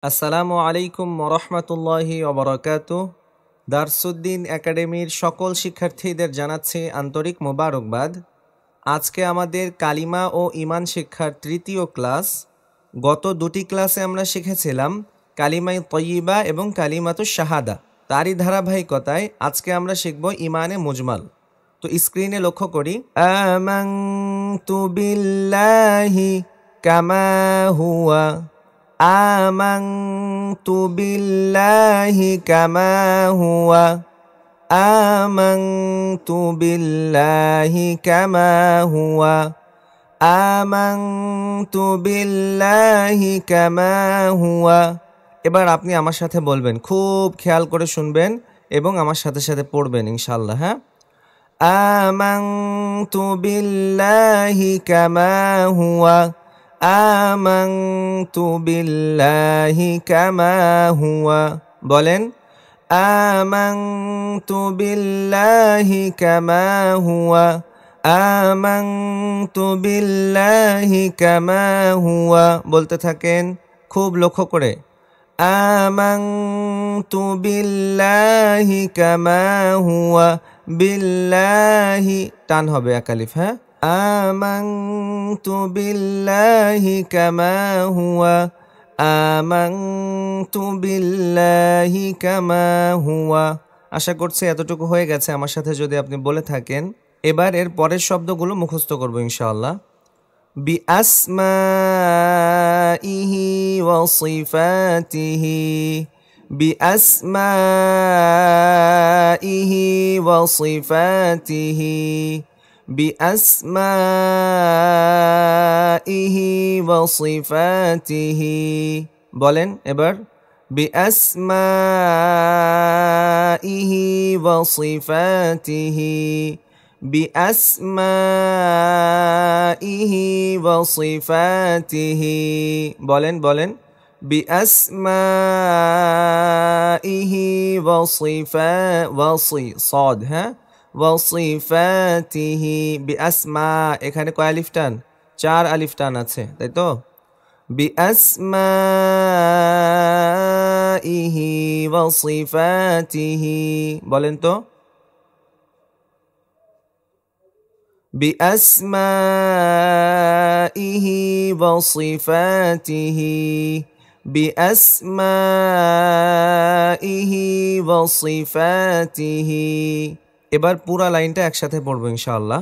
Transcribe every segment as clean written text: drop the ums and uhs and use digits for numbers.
আসসালামু আলাইকুম ওরহমতুল্লাহি ওবরাকাতুহ। দারসুদ্দিন একাডেমির সকল শিক্ষার্থীদের জানাচ্ছি আন্তরিক মোবারকবাদ। আজকে আমাদের কালিমা ও ঈমান শিক্ষার তৃতীয় ক্লাস। গত দুটি ক্লাসে আমরা শিখেছিলাম কালিমায়ে তয়্যিবা এবং কালিমাতুশ শাহাদা। তারই ধারাবাহিকতায় আজকে আমরা শিখব ঈমানে মুজমাল। তো স্ক্রিনে লক্ষ্য করি, আমানতু বিল্লাহি কামা হুয়া, আমানতু বিল্লাহি কামা হুয়া, আমানতু বিল্লাহি কামা হুয়া, আমানতু বিল্লাহি কামা হুয়া। এবার আপনি আমার সাথে বলবেন, খুব খেয়াল করে শুনবেন এবং আমার সাথে সাথে পড়বেন ইনশাআল্লাহ। হ্যাঁ, আমানতু বিল্লাহি কামা হুয়া, আমানতু বিল্লাহি কামা হুয়া। বলেন, আমানতু বিল্লাহি কামা হুয়া, আমানতু বিল্লাহি কামা হুয়া। বলতে থাকেন খুব লক্ষ্য করে, আমানতু বিল্লাহি কামা হুয়া, বিল্লাহি টান হবে একালিফ। হ্যাঁ, আমানতু বিল্লাহি কামা হুয়া, আমানতু বিল্লাহি কামা হুয়া। আশা করছি এতটুকু হয়ে গেছে আমার সাথে যদি আপনি বলে থাকেন। এবার এর পরের শব্দগুলো মুখস্থ করব ইনশাআল্লাহ। বিআসমাইহি ওয়া সিফাতিহি, বিআসমাইহি ওয়া সিফাতিহি, বিআসমাইহি ওয়া সিফাতিহি। বলেন এবার, বিআসমাইহি ওয়া সিফাতিহি, বিআসমাইহি ওয়া সিফাতিহি। বলেন বলেন, বিআসমাইহি ওয়া صاد, হ্যাঁ, ওয়া সিফাতিহি। বিআসমা, এখানে কয় আলিফ টান? 4 আলিফ টান আছে, তাই তো? বিআসমাইহি ওয়া সিফাতিহি। বলেন তো, বিআসমাইহি ওয়া সিফাতিহি, বিআসমাইহি ওয়া সিফাতিহি। এবার পুরা লাইনটা একসাথে পড়বো ইনশাআল্লাহ।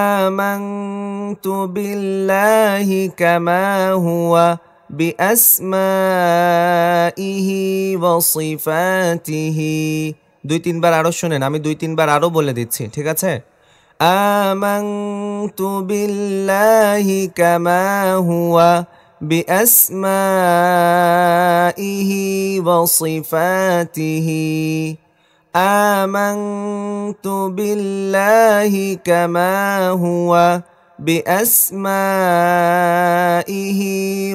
আমানতু বিল্লাহি কামা হুয়া, বিআসমাইহি ওয়া সিফাতিহি। 2-3 বার আরো শুনেন, আমি 2-3 বার আরো বলে দিচ্ছি, ঠিক আছে? আমানতু বিল্লাহি কামা হুয়া, বিআসমাইহি ওয়া সিফাতিহি, আমানতু বিল্লাহি কামা হুয়া, বিআসমাইহি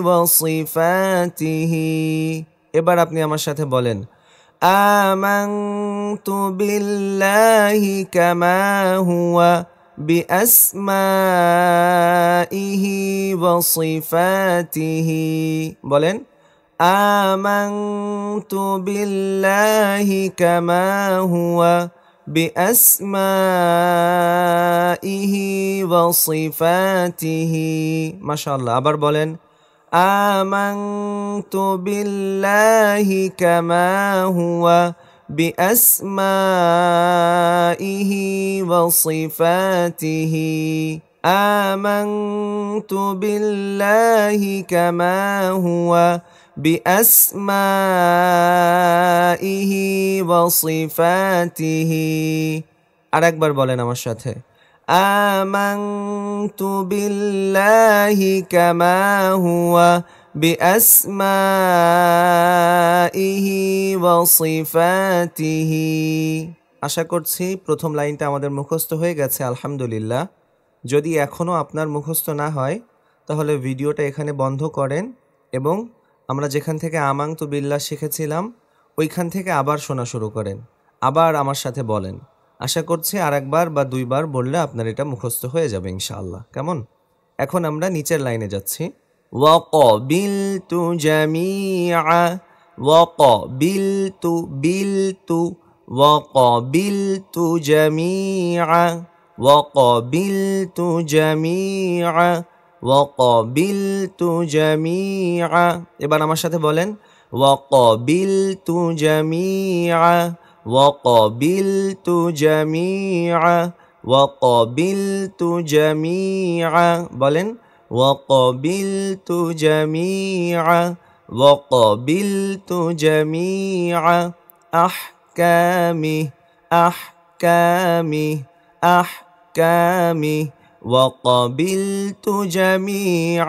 ওয়া সিফাতিহি। এবার আপনি আমার সাথে বলেন, আমানতু বিল্লাহি কামা হুয়া, বিআসমাইহি ওয়া সিফাতিহি। বলেন, আমানতু বিল্লাহি কামা হুয়া, বিআসমাইহি ওয়া সিফাতিহি। মাশাআল্লাহ। আবার বলেন, আমানতু বিল্লাহি কামা হুয়া, বিআসমাইহি ওয়া সিফাতিহি, আমানতু বিল্লাহি কামা হুয়া, বিআসমাইহি ওয়া সিফাতিহি। আরেকবার বলেন আমার সাথে, আমানতু বিল্লাহি কামা হুয়া, বিআসমাইহি ওয়া সিফাতিহি। আশা করছি প্রথম লাইনটা আমাদের মুখস্থ হয়ে গেছে আলহামদুলিল্লাহ। যদি এখনও আপনার মুখস্থ না হয় তাহলে ভিডিওটা এখানে বন্ধ করেন এবং আমরা যেখান থেকে আমানতু বিল্লাহ শিখেছিলাম ওইখান থেকে আবার শোনা শুরু করেন, আবার আমার সাথে বলেন। আশা করছি আর একবার বা 2 বার বললে আপনার এটা মুখস্থ হয়ে যাবে ইনশাআল্লাহ। কেমন? এখন আমরা নিচের লাইনে যাচ্ছি। وقبلت جميعا وقبلت بلت وقبلت جميعا وقبلت جميعا وقبلت جميعا এবার আমার সাথে বলেন وقبلت جميعا وقبلت جميعا وقبلت جميعا বলেন وقبلت جميعا وقبلت جميعا أحكامه أحكامه أحكامه وقبلت جميع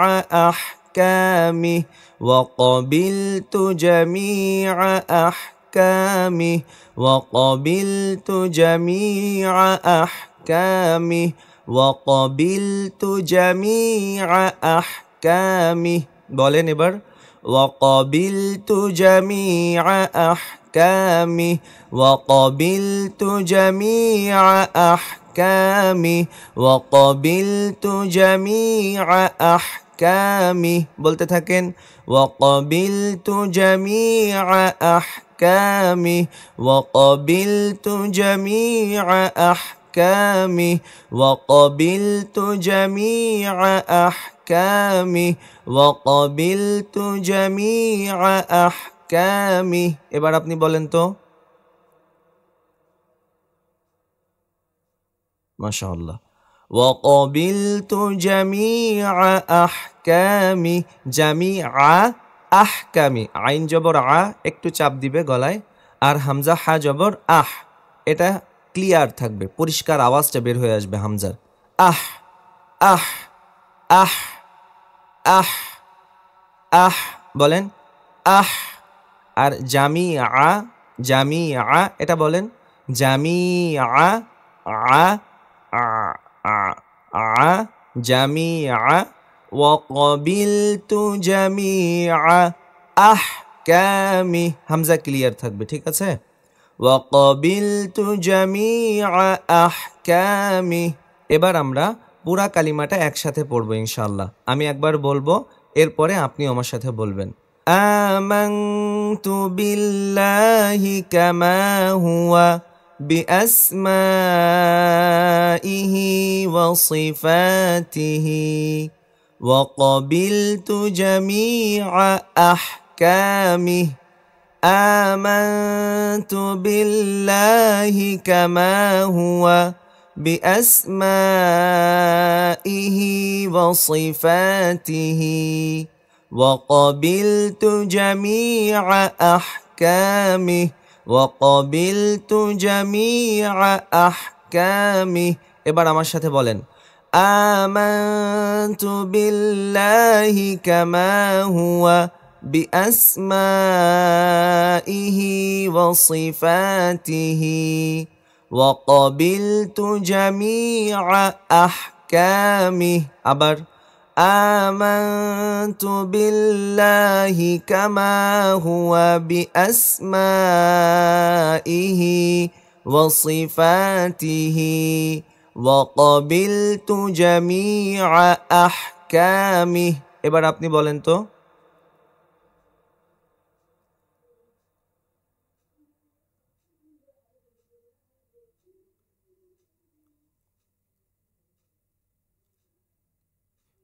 أحكامه وقبلت جميع أحكامه وقبلت جميع أحكامه وقبلت جميع أحكامه বলেন এবার وقبلت جميع أحكامه وقبلت جميع أحكامه وقبلت جميع أحكامه বলতে থাকেন وقبلت جميع أحكامه وقبلت جميع أحكامه وقبلت جميع أحكامه وقبلت جميع أحكامه এবার আপনি বলেন তো মাশাআল্লাহ وقبلت جميع أحكامه جميع أحكامه আইন জবর আ একটু চাপ দিবে গলায় আর হামজা হা জবর আহ এটা ক্লিয়ার থাকবে পরিষ্কার আওয়াজটা বের হয়ে আসবে হামজার আহ আহ আহ আহ আহ বলেন আহ আর জামিআ এটা বলেন জামিআ আ আ আ জামিআ ওয়াকাবিলতু জামিআ আহকামি হামজা ক্লিয়ার থাকবে ঠিক আছে ওয়াকাবিলতু জামিআ আহকামি এবার আমরা পুরা কালিমাটা একসাথে পড়বো ইনশাআল্লাহ আমি একবার বলবো এরপরে আপনি আমার সাথে বলবেন আমানতু বিল্লাহি কামা হুয়া বিআসমাইহি ওয়া সিফাতিহি ওয়া ক্বাবিলতু জামিআ আহকামিহি আমানতু বিল্লাহি কামা হুয়া بأسمائه وصفاته وقبلت جميع أحكامه وقبلت جميع أحكامه এবার আমার সাথে বলেন آمنت بالله كما هو بأسمائه وصفاته وقبلت جميع أحكامه أبر آمنت بالله كما هو بأسمائه وصفاته وقبلت جميع أحكامه এবার আপনি বলেন তো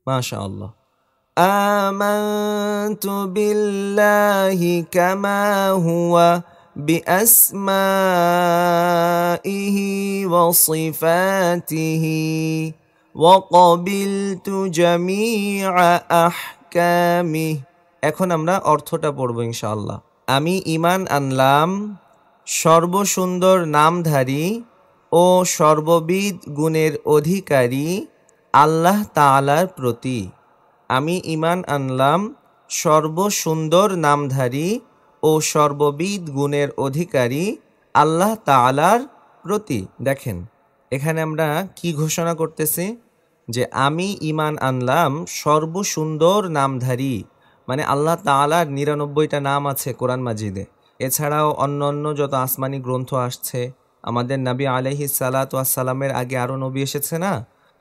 ما شاء الله آمنت بالله كما هو بأسمائه وصفاته وقبلت جميع أحكامه এখন আমরা অর্থটা পড়ব ইনশাআল্লাহ আমি ঈমান আনলাম সর্বসুন্দর নামধারী ও সর্ববিধ গুণের অধিকারী আল্লাহ তাআলার প্রতি আমি ঈমান আনলাম সর্বসুন্দর নামধারী ও সর্ববিধ গুণের অধিকারী আল্লাহ তাআলার প্রতি দেখেন এখানে আমরা কি ঘোষণা করতেছি যে আমি ঈমান আনলাম সর্বসুন্দর নামধারী মানে আল্লাহ তাআলার ৯৯টা নাম আছে কোরআন মাজিদে এছাড়াও অন্যান্য যত আসমানি গ্রন্থ আসছে আমাদের নবী আলাইহিস সালাতু ওয়াস সালামের আগে আরো নবী এসেছে না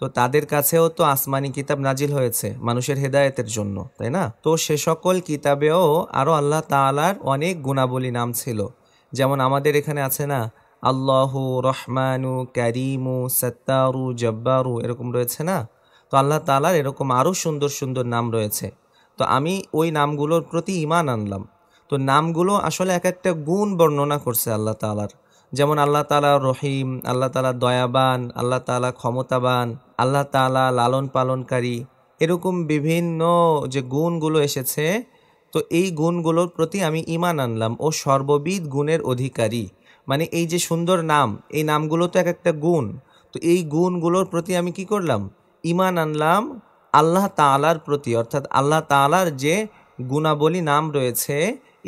তো তাদের কাছেও তো আসমানি কিতাব নাজিল হয়েছে মানুষের হেদায়েতের জন্য, তাই না? তো সে সকল কিতাবেও আরও আল্লাহ তাআলার অনেক গুণাবলী নাম ছিল। যেমন আমাদের এখানে আছে না, আল্লাহু রহমানু ক্যারিমু সত্তারু জব্বারু, এরকম রয়েছে না? তো আল্লাহ তাআলার এরকম আরও সুন্দর সুন্দর নাম রয়েছে। তো আমি ওই নামগুলোর প্রতি ঈমান আনলাম। তো নামগুলো আসলে এক একটা গুণ বর্ণনা করছে আল্লাহ তাআলার। যেমন আল্লাহ তাআলা রহিম, আল্লাহ তাআলা দয়াবান, আল্লাহ তাআলা ক্ষমতাবান, আল্লাহ তাআলা লালন পালনকারী, এরকম বিভিন্ন যে গুণগুলো এসেছে, তো এই গুণগুলোর প্রতি আমি ঈমান আনলাম। ও সর্ববিধ গুণের অধিকারী, মানে এই যে সুন্দর নাম, এই নামগুলো তো এক একটা গুণ। তো এই গুণগুলোর প্রতি আমি কি করলাম? ঈমান আনলাম আল্লাহ তাআলার প্রতি, অর্থাৎ আল্লাহ তাআলার যে গুণাবলী নাম রয়েছে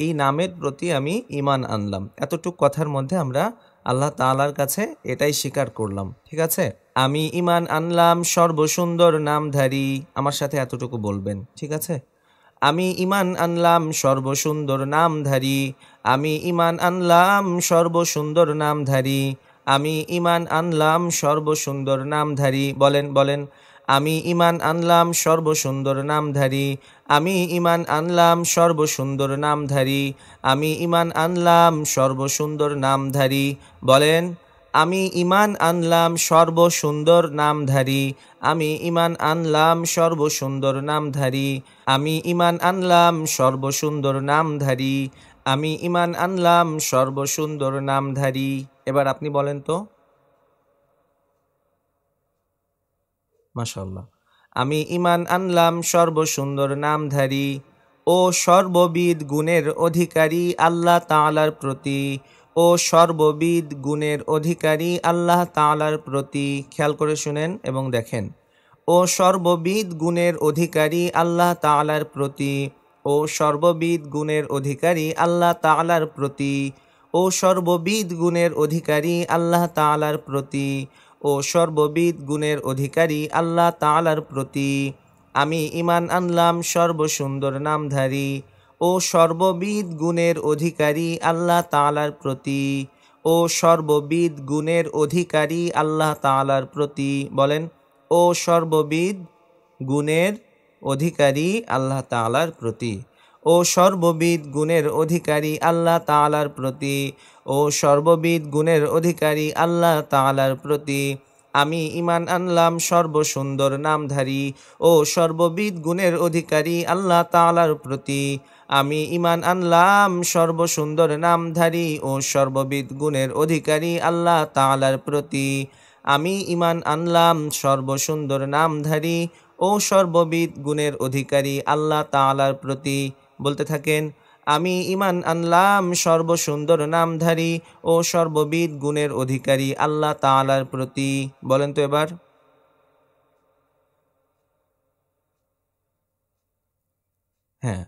এই নামের প্রতি আমি ঈমান আনলাম। এতটুক কথার মধ্যে আমরা আল্লাহ তাআলার কাছে এটাই স্বীকার করলাম। ঠিক আছে? আমি ঈমান আনলাম সর্বসুন্দর নামধারী, আমার সাথে এতটুকু বলবেন। ঠিক আছে? আমি ঈমান আনলাম সর্বসুন্দর নামধারী, আমি ঈমান আনলাম সর্বসুন্দর নামধারী, আমি ঈমান আনলাম সর্বসুন্দর নামধারী। বলেন বলেন, আমি ঈমান আনলাম সর্বসুন্দর নামধারী, আমি ঈমান আনলাম সর্বসুন্দর নামধারী, আমি ঈমান আনলাম সর্বসুন্দর নামধারী। বলেন, আমি ঈমান আনলাম সর্বসুন্দর নামধারী, আমি ঈমান আনলাম সর্বসুন্দর নামধারী, আমি ঈমান আনলাম সর্বসুন্দর নামধারী, আমি ঈমান আনলাম সর্বসুন্দর নামধারী। এবার আপনি বলেন তো। মাশাআল্লাহ। আমি ঈমান আনলাম সর্বসুন্দর নামধারী ও সর্ববিধ গুণের অধিকারী আল্লাহ তাআলার প্রতি, ও সর্ববিধ গুণের অধিকারী আল্লাহ তাআলার প্রতি। খেয়াল করে শুনেন এবং দেখেন। ও সর্ববিধ গুণের অধিকারী আল্লাহ তাআলার প্রতি, ও সর্ববিধ গুণের অধিকারী আল্লাহ তাআলার প্রতি, ও সর্ববিধ গুণের অধিকারী আল্লাহ তাআলার প্রতি, ও সর্ববিধ গুণের অধিকারী আল্লাহ তাআলার প্রতি। আমি ঈমান আনলাম সর্বসুন্দর নামধারী ও সর্ববিধ গুণের অধিকারী আল্লাহ তাআলার প্রতি, ও সর্ববিধ গুণের অধিকারী আল্লাহ তাআলার প্রতি। বলেন, ও সর্ববিধ গুণের অধিকারী আল্লাহ তাআলার প্রতি, ও সর্ববিধ গুণের অধিকারী আল্লাহ তাআলার প্রতি, ও সর্ববিধ গুণের অধিকারী আল্লাহ তাআলার প্রতি। আমি ঈমান আনলাম সর্বসুন্দর নামধারী ও সর্ববিধ গুণের অধিকারী আল্লাহ তাআলার প্রতি, আমি ঈমান আনলাম সর্বসুন্দর নামধারী ও সর্ববিধ গুণের অধিকারী আল্লাহ তাআলার প্রতি, আমি ঈমান আনলাম সর্বসুন্দর নামধারী ও সর্ববিধ গুণের অধিকারী আল্লাহ তাআলার প্রতি। বলতে থাকেন, আমি ঈমান আনলাম সর্বসুন্দর নামধারী ও সর্ববিধ গুণের অধিকারী আল্লাহ তাআলার প্রতি। বলেন তো এবার। হ্যাঁ,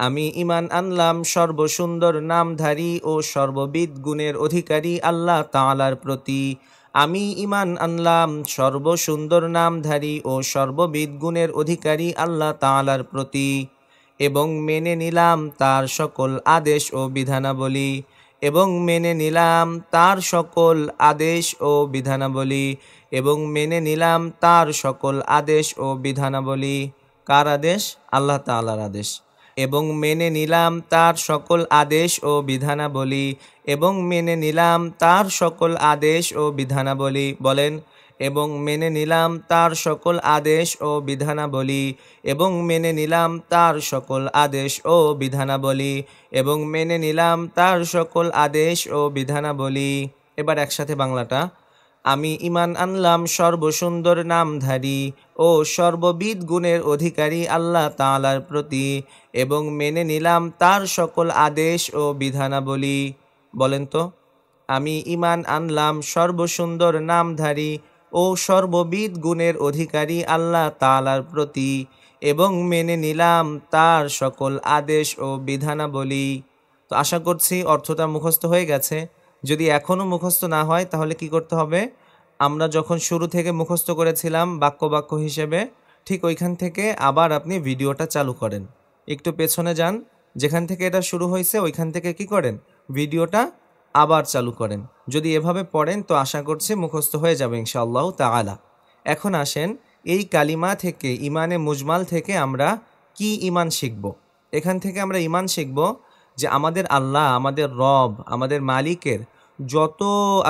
আমি ঈমান আনলাম সর্বসুন্দর নামধারী ও সর্ববিধ গুণের অধিকারী আল্লাহ তাআলার প্রতি, আমি ঈমান আনলাম সর্বসুন্দর নামধারী ও সর্ববিধ গুণের অধিকারী আল্লাহ তাআলার প্রতি, এবং মেনে নিলাম তার সকল আদেশ ও বিধানাবলী, এবং মেনে নিলাম তার সকল আদেশ ও বিধানাবলী, এবং মেনে নিলাম তার সকল আদেশ ও বিধানাবলী। কার আদেশ? আল্লাহ তাআলার আদেশ। এবং মেনে নিলাম তার সকল আদেশ ও বিধানাবলী, এবং মেনে নিলাম তার সকল আদেশ ও বিধানাবলী। বলেন, এবং মেনে নিলাম তার সকল আদেশ ও বিধানাবলী, এবং মেনে নিলাম তার সকল আদেশ ও বিধানাবলী, এবং মেনে নিলাম তার সকল আদেশ ও বিধানাবলী। এবার একসাথে বাংলাটা। আমি ঈমান আনলাম সর্বসুন্দর নামধারী ও সর্ববিধ গুণের অধিকারী আল্লাহ তাআলার প্রতি, এবং মেনে নিলাম তার সকল আদেশ ও বিধানাবলী। বলেন তো। আমি ঈমান আনলাম সর্বসুন্দর নামধারী ও সর্ববিধ গুণের অধিকারী আল্লাহ তাআলার প্রতি, এবং মেনে নিলাম তার সকল আদেশ ও বিধানাবলী। তো আশা করছি অর্থটা মুখস্থ হয়ে গেছে। যদি এখনও মুখস্থ না হয় তাহলে কি করতে হবে? আমরা যখন শুরু থেকে মুখস্থ করেছিলাম বাক্য বাক্য হিসেবে, ঠিক ওইখান থেকে আবার আপনি ভিডিওটা চালু করেন। একটু পেছনে যান, যেখান থেকে এটা শুরু হয়েছে ওইখান থেকে কি করেন? ভিডিওটা আবার চালু করেন। যদি এভাবে পড়েন তো আশা করছি মুখস্থ হয়ে যাবে ইনশাআল্লাহ তাআলা। এখন আসেন এই কালিমা থেকে, ইমানে মুজমাল থেকে আমরা কি ইমান শিখব। এখান থেকে আমরা ইমান শিখব যে আমাদের আল্লাহ, আমাদের রব, আমাদের মালিকের যত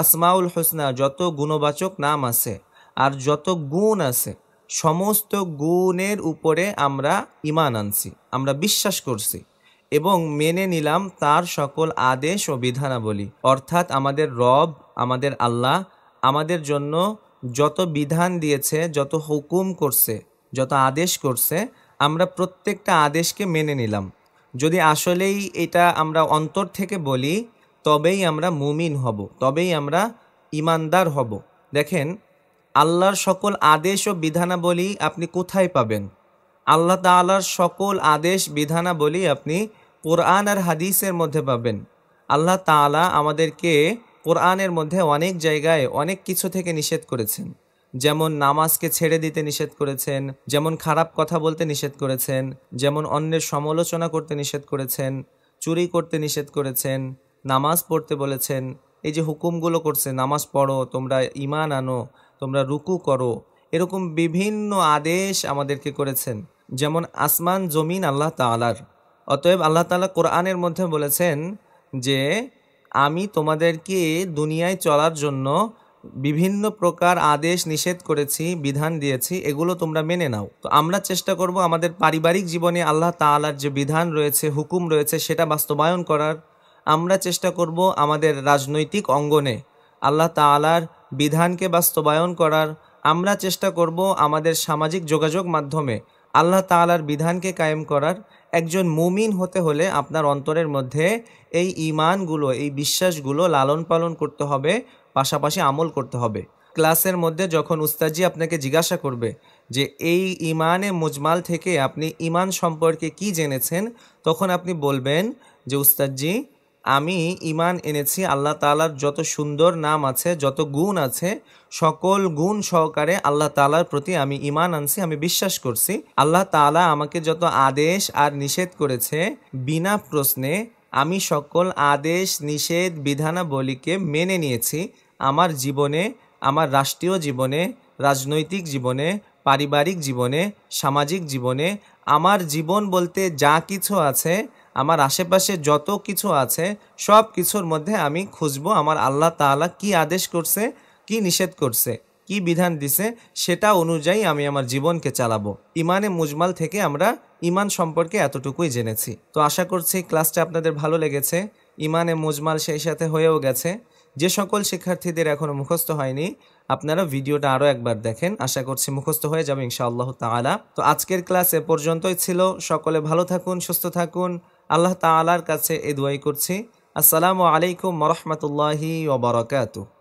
আসমাউল হোসনা, যত গুণবাচক নাম আছে আর যত গুণ আছে, সমস্ত গুণের উপরে আমরা ইমান আনছি, আমরা বিশ্বাস করছি এবং মেনে নিলাম তার সকল আদেশ ও বিধানাবলী। অর্থাৎ আমাদের রব, আমাদের আল্লাহ আমাদের জন্য যত বিধান দিয়েছে, যত হুকুম করছে, যত আদেশ করছে, আমরা প্রত্যেকটা আদেশকে মেনে নিলাম। যদি আসলেই এটা আমরা অন্তর থেকে বলি তবেই আমরা মুমিন হব, তবেই আমরা ইমানদার হব। দেখেন, আল্লাহর সকল আদেশ ও বিধানাবলী আপনি কোথায় পাবেন? আল্লাহ তাআলার সকল আদেশ বিধানাবলী আপনি কোরআন আর হাদিসের মধ্যে পাবেন। আল্লাহ তাআলা আমাদেরকে কোরআনের মধ্যে অনেক জায়গায় অনেক কিছু থেকে নিষেধ করেছেন। যেমন নামাজকে ছেড়ে দিতে নিষেধ করেছেন, যেমন খারাপ কথা বলতে নিষেধ করেছেন, যেমন অন্যের সমালোচনা করতে নিষেধ করেছেন, চুরি করতে নিষেধ করেছেন, নামাজ পড়তে বলেছেন। এই যে হুকুমগুলো করছে, নামাজ পড়ো, তোমরা ঈমান আনো, তোমরা রুকু করো, এরকম বিভিন্ন আদেশ আমাদেরকে করেছেন। যেমন আসমান জমিন আল্লাহ তাআলার। অতএব আল্লাহ তাআলা কোরআনের মধ্যে বলেছেন যে আমি তোমাদেরকে দুনিয়ায় চলার জন্য বিভিন্ন প্রকার আদেশ নিষেধ করেছি, বিধান দিয়েছি, এগুলো তোমরা মেনে নাও। তো আমরা চেষ্টা করব আমাদের পারিবারিক জীবনে আল্লাহ তাআলার যে বিধান রয়েছে, হুকুম রয়েছে, সেটা বাস্তবায়ন করার। আমরা চেষ্টা করব আমাদের রাজনৈতিক অঙ্গনে আল্লাহ তাআলার বিধানকে বাস্তবায়ন করার। আমরা চেষ্টা করব আমাদের সামাজিক যোগাযোগ মাধ্যমে আল্লাহ তাআলার বিধানকে কায়েম করার। একজন মুমিন হতে হলে আপনার অন্তরের মধ্যে এই ঈমানগুলো, এই বিশ্বাসগুলো লালন পালন করতে হবে, পাশাপাশি আমল করতে হবে। ক্লাসের মধ্যে যখন উস্তাদজি আপনাকে জিজ্ঞাসা করবে যে এই ঈমানে মুজমাল থেকে আপনি ঈমান সম্পর্কে কি জেনেছেন, তখন আপনি বলবেন যে উস্তাদজি, আমি ঈমান এনেছি আল্লাহ তাআলার যত সুন্দর নাম আছে, যত গুণ আছে, সকল গুণ সহকারে আল্লাহ তাআলার প্রতি আমি ঈমান আনছি, আমি বিশ্বাস করছি। আল্লাহ তাআলা আমাকে যত আদেশ আর নিষেধ করেছে, বিনা প্রশ্নে আমি সকল আদেশ, নিষেধ, বিধানাবলীকে মেনে নিয়েছি। আমার জীবনে, আমার রাষ্ট্রীয় জীবনে, রাজনৈতিক জীবনে, পারিবারিক জীবনে, সামাজিক জীবনে, আমার জীবন বলতে যা কিছু আছে, আমার আশেপাশে যত কিছু আছে, সব কিছুর মধ্যে আমি খুঁজবো আমার আল্লাহ তাআলা কি আদেশ করছে, কি নিষেধ করছে, কি বিধান দিছে, সেটা অনুযায়ী আমি আমার জীবনকে চালাবো। ইমানে মুজমাল থেকে আমরা ইমান সম্পর্কে এতটুকুই জেনেছি। তো আশা করছি ক্লাসটা আপনাদের ভালো লেগেছে। ইমানে মুজমাল সেই সাথে হয়েও গেছে। যে সকল শিক্ষার্থীদের এখনো মুখস্থ হয়নি, আপনারা ভিডিওটা আরও একবার দেখেন, আশা করছি মুখস্থ হয়ে যাবে ইনশাআল্লাহ তাআলা। তো আজকের ক্লাস এ পর্যন্তই ছিল। সকলে ভালো থাকুন, সুস্থ থাকুন। আল্লাহ তাআলার কাছে এই দোয়াই করছি। আসসালামু আলাইকুম ওয়া রাহমাতুল্লাহি ওয়া বারাকাতুহু।